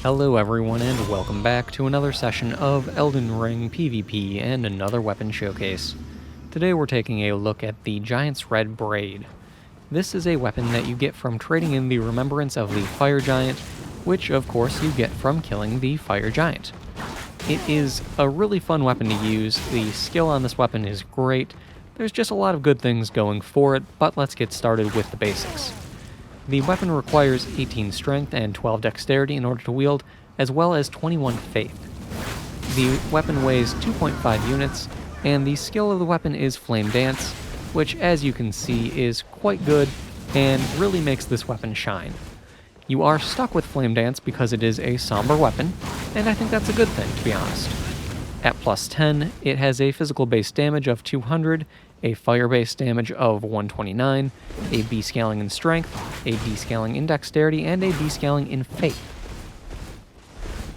Hello everyone and welcome back to another session of Elden Ring PvP and another weapon showcase. Today we're taking a look at the Giant's Red Braid. This is a weapon that you get from trading in the Remembrance of the Fire Giant, which of course you get from killing the Fire Giant. It is a really fun weapon to use, the skill on this weapon is great, there's just a lot of good things going for it, but let's get started with the basics. The weapon requires 18 strength and 12 dexterity in order to wield, as well as 21 faith. The weapon weighs 2.5 units, and the skill of the weapon is Flame Dance, which as you can see is quite good and really makes this weapon shine. You are stuck with Flame Dance because it is a somber weapon, and I think that's a good thing, to be honest. At plus 10, it has a physical base damage of 200, a fire base damage of 129, a B-scaling in strength, a B-scaling in dexterity, and a B-scaling in faith.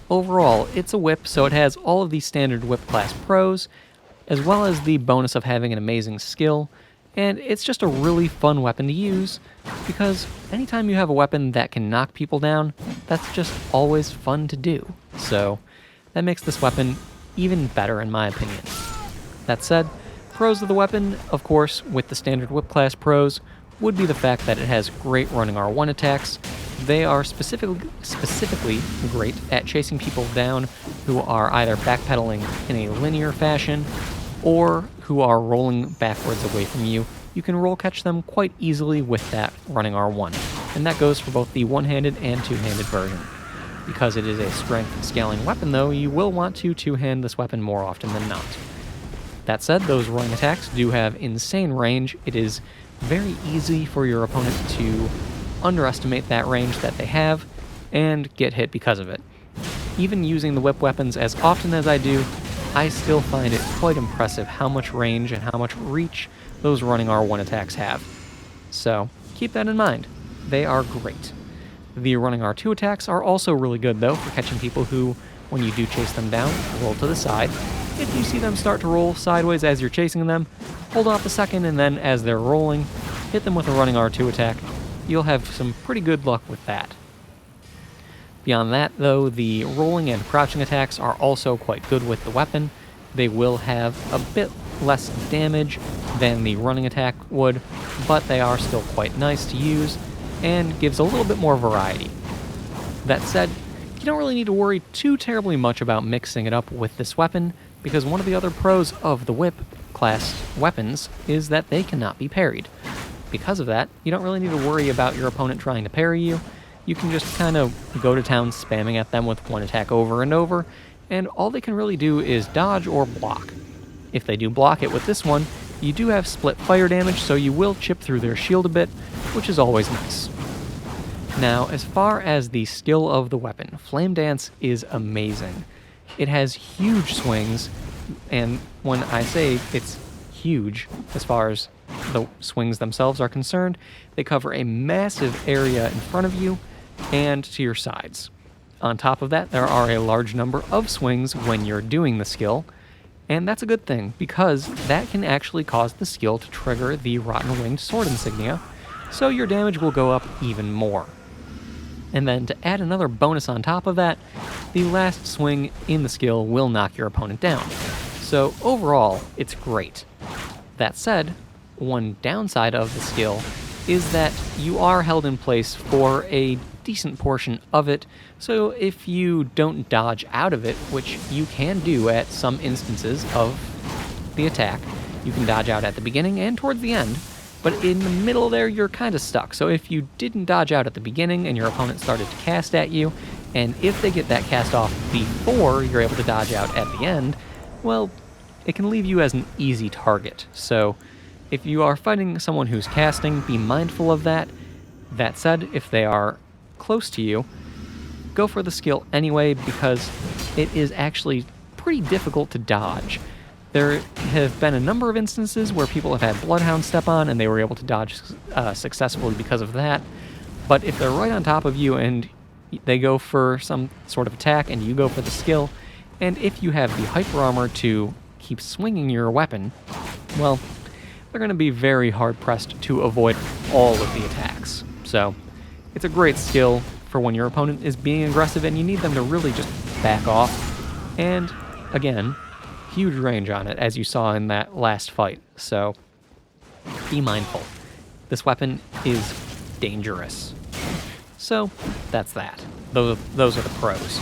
Overall, it's a whip, so it has all of the standard whip class pros, as well as the bonus of having an amazing skill, and it's just a really fun weapon to use, because anytime you have a weapon that can knock people down, that's just always fun to do. So that makes this weapon even better in my opinion. That said, pros of the weapon, of course, with the standard whip class pros, would be the fact that it has great running R1 attacks. They are specifically great at chasing people down who are either backpedaling in a linear fashion or who are rolling backwards away from you. You can roll catch them quite easily with that running R1, and that goes for both the one-handed and two-handed version. Because it is a strength scaling weapon though, you will want to two-hand this weapon more often than not. That said, those running attacks do have insane range. It is very easy for your opponent to underestimate that range that they have and get hit because of it. Even using the whip weapons as often as I do, I still find it quite impressive how much range and how much reach those running R1 attacks have. So keep that in mind. They are great. The running R2 attacks are also really good though for catching people who, when you do chase them down, roll to the side. If you see them start to roll sideways as you're chasing them, hold off a second and then as they're rolling, hit them with a running R2 attack. You'll have some pretty good luck with that. Beyond that though, the rolling and crouching attacks are also quite good with the weapon. They will have a bit less damage than the running attack would, but they are still quite nice to use and gives a little bit more variety. That said, you don't really need to worry too terribly much about mixing it up with this weapon, because one of the other pros of the whip class weapons is that they cannot be parried. Because of that, you don't really need to worry about your opponent trying to parry you. You can just kind of go to town spamming at them with one attack over and over, and all they can really do is dodge or block. If they do block it with this one, you do have split fire damage, so you will chip through their shield a bit, which is always nice. Now, as far as the skill of the weapon, Flame Dance is amazing. It has huge swings, and when I say it's huge as far as the swings themselves are concerned, they cover a massive area in front of you and to your sides. On top of that, there are a large number of swings when you're doing the skill, and that's a good thing, because that can actually cause the skill to trigger the Rotten Winged Sword insignia, so your damage will go up even more. And then to add another bonus on top of that, the last swing in the skill will knock your opponent down. So overall, it's great. That said, one downside of the skill is that you are held in place for a decent portion of it, so if you don't dodge out of it, which you can do at some instances of the attack, you can dodge out at the beginning and towards the end, but in the middle there you're kind of stuck. So if you didn't dodge out at the beginning and your opponent started to cast at you, and if they get that cast off before you're able to dodge out at the end, well, it can leave you as an easy target. So if you are fighting someone who's casting, be mindful of that. That said, if they are close to you, go for the skill anyway, because it is actually pretty difficult to dodge. There have been a number of instances where people have had Bloodhound step on and they were able to dodge successfully because of that, but if they're right on top of you and they go for some sort of attack and you go for the skill, and if you have the hyper armor to keep swinging your weapon, well, they're going to be very hard pressed to avoid all of the attacks. So it's a great skill for when your opponent is being aggressive and you need them to really just back off. And again, huge range on it, as you saw in that last fight, so be mindful. This weapon is dangerous. So that's that. Those are the pros.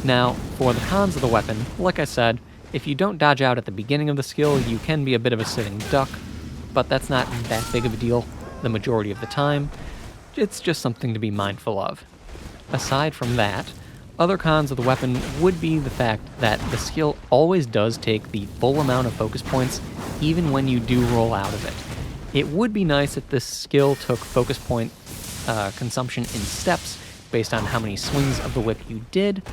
Now, for the cons of the weapon, like I said, if you don't dodge out at the beginning of the skill, you can be a bit of a sitting duck, but that's not that big of a deal the majority of the time. It's just something to be mindful of. Aside from that, other cons of the weapon would be the fact that the skill always does take the full amount of focus points, even when you do roll out of it. It would be nice if this skill took focus point consumption in steps based on how many swings of the whip you did,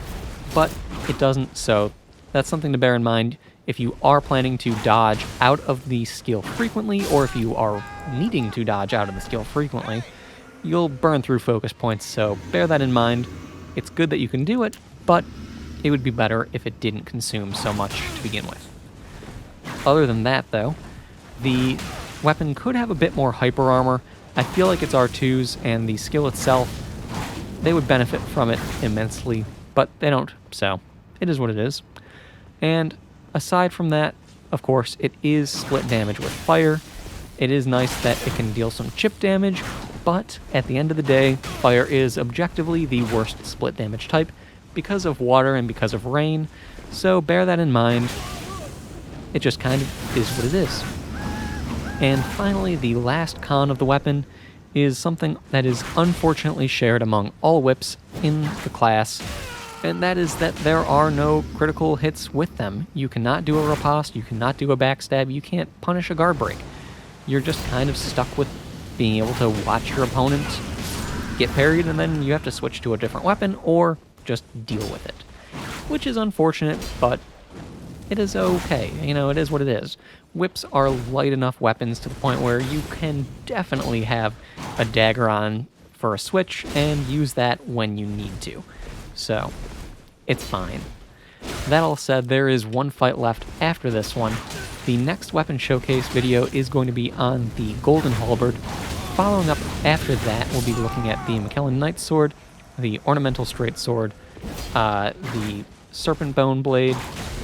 but it doesn't, so that's something to bear in mind if you are planning to dodge out of the skill frequently, or if you are needing to dodge out of the skill frequently. You'll burn through focus points, so bear that in mind. It's good that you can do it, but it would be better if it didn't consume so much to begin with. Other than that, though, the weapon could have a bit more hyper armor. I feel like it's R2's, and the skill itself, they would benefit from it immensely, but they don't, so it is what it is. And aside from that, of course, it is split damage with fire. It is nice that it can deal some chip damage, but at the end of the day, fire is objectively the worst split damage type because of water and because of rain, so bear that in mind. It just kind of is what it is. And finally, the last con of the weapon is something that is unfortunately shared among all whips in the class, and that is that there are no critical hits with them. You cannot do a riposte, you cannot do a backstab, you can't punish a guard break. You're just kind of stuck with being able to watch your opponent get parried, and then you have to switch to a different weapon or just deal with it. Which is unfortunate, but it is okay. You know, it is what it is. Whips are light enough weapons to the point where you can definitely have a dagger on for a switch and use that when you need to. So, it's fine. That all said, there is one fight left after this one. The next weapon showcase video is going to be on the Golden Halberd. Following up after that, we'll be looking at the McKellen Knight's Sword, the Ornamental Straight Sword, the Serpent Bone Blade,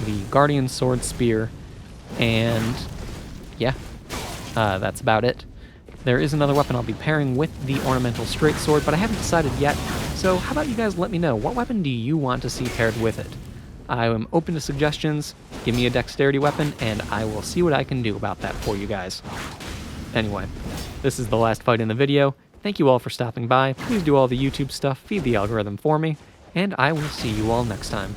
the Guardian Sword Spear, and yeah, that's about it. There is another weapon I'll be pairing with the Ornamental Straight Sword, but I haven't decided yet, so how about you guys let me know, what weapon do you want to see paired with it? I am open to suggestions, give me a dexterity weapon, and I will see what I can do about that for you guys. Anyway, this is the last fight in the video. Thank you all for stopping by, please do all the YouTube stuff, feed the algorithm for me, and I will see you all next time.